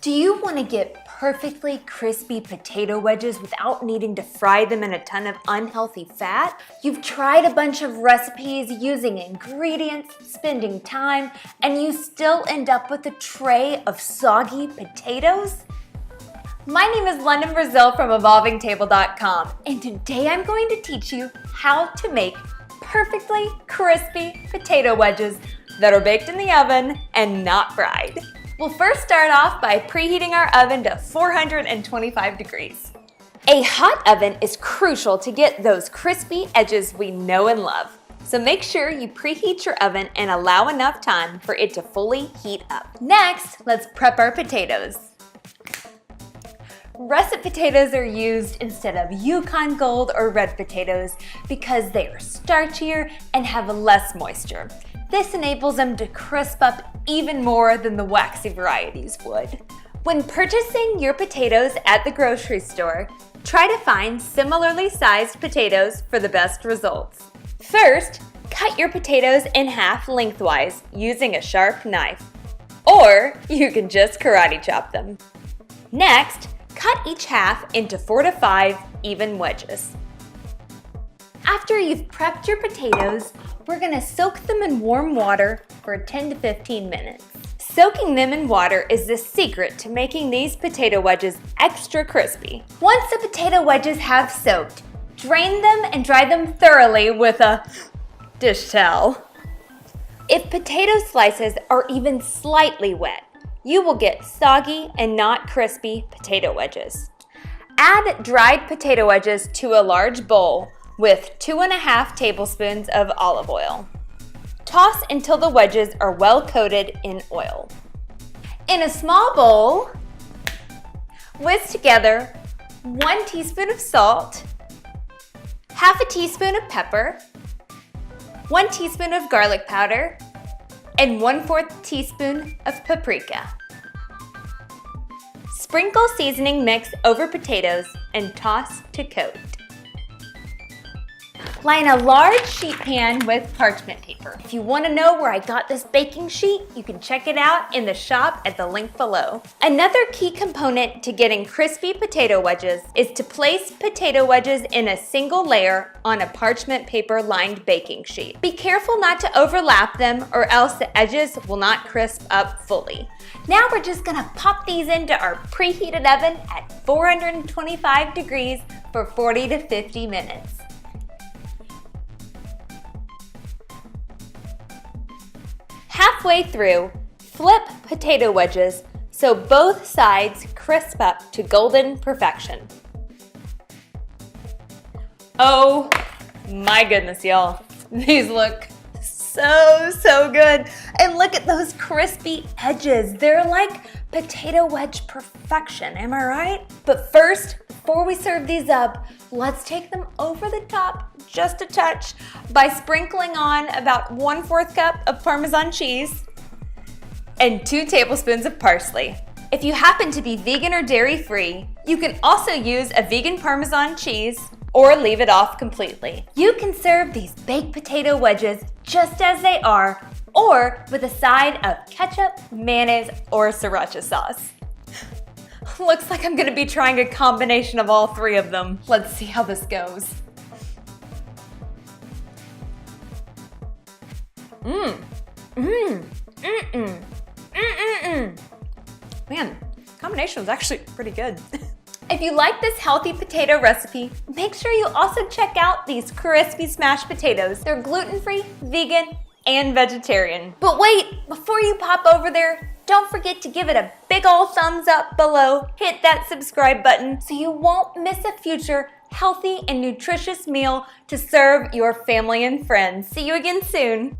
Do you want to get perfectly crispy potato wedges without needing to fry them in a ton of unhealthy fat? You've tried a bunch of recipes using ingredients, spending time, and you still end up with a tray of soggy potatoes? My name is London Brazil from evolvingtable.com, and today I'm going to teach you how to make perfectly crispy potato wedges that are baked in the oven and not fried. We'll first start off by preheating our oven to 425 degrees. A hot oven is crucial to get those crispy edges we know and love. So make sure you preheat your oven and allow enough time for it to fully heat up. Next, let's prep our potatoes. Russet potatoes are used instead of Yukon Gold or red potatoes because they are starchier and have less moisture. This enables them to crisp up even more than the waxy varieties would. When purchasing your potatoes at the grocery store, try to find similarly sized potatoes for the best results. First, cut your potatoes in half lengthwise using a sharp knife, or you can just karate chop them. Next, cut each half into 4 to 5 even wedges. After you've prepped your potatoes, we're gonna soak them in warm water for 10 to 15 minutes. Soaking them in water is the secret to making these potato wedges extra crispy. Once the potato wedges have soaked, drain them and dry them thoroughly with a dish towel. If potato slices are even slightly wet, you will get soggy and not crispy potato wedges. Add dried potato wedges to a large bowl with 2.5 tablespoons of olive oil. Toss until the wedges are well coated in oil. In a small bowl, whisk together 1 teaspoon of salt, half a teaspoon of pepper, 1 teaspoon of garlic powder, and 1/4 teaspoon of paprika. Sprinkle seasoning mix over potatoes and toss to coat. Line a large sheet pan with parchment paper. If you want to know where I got this baking sheet, you can check it out in the shop at the link below. Another key component to getting crispy potato wedges is to place potato wedges in a single layer on a parchment paper lined baking sheet. Be careful not to overlap them or else the edges will not crisp up fully. Now we're just gonna pop these into our preheated oven at 425 degrees for 40 to 50 minutes. Halfway through, flip potato wedges so both sides crisp up to golden perfection. Oh my goodness, y'all. These look so good. And look at those crispy edges. They're like potato wedge perfection, am I right? But first, before we serve these up, let's take them over the top just a touch by sprinkling on about 1/4 cup of Parmesan cheese and 2 tablespoons of parsley. If you happen to be vegan or dairy-free, you can also use a vegan Parmesan cheese or leave it off completely. You can serve these baked potato wedges just as they are or with a side of ketchup, mayonnaise, or sriracha sauce. Looks like I'm gonna be trying a combination of all 3 of them. Let's see how this goes. Man, combination was actually pretty good. If you like this healthy potato recipe, make sure you also check out these crispy smashed potatoes. They're gluten-free, vegan, and vegetarian. But wait, before you pop over there, don't forget to give it a big ol' thumbs up below. Hit that subscribe button so you won't miss a future healthy and nutritious meal to serve your family and friends. See you again soon.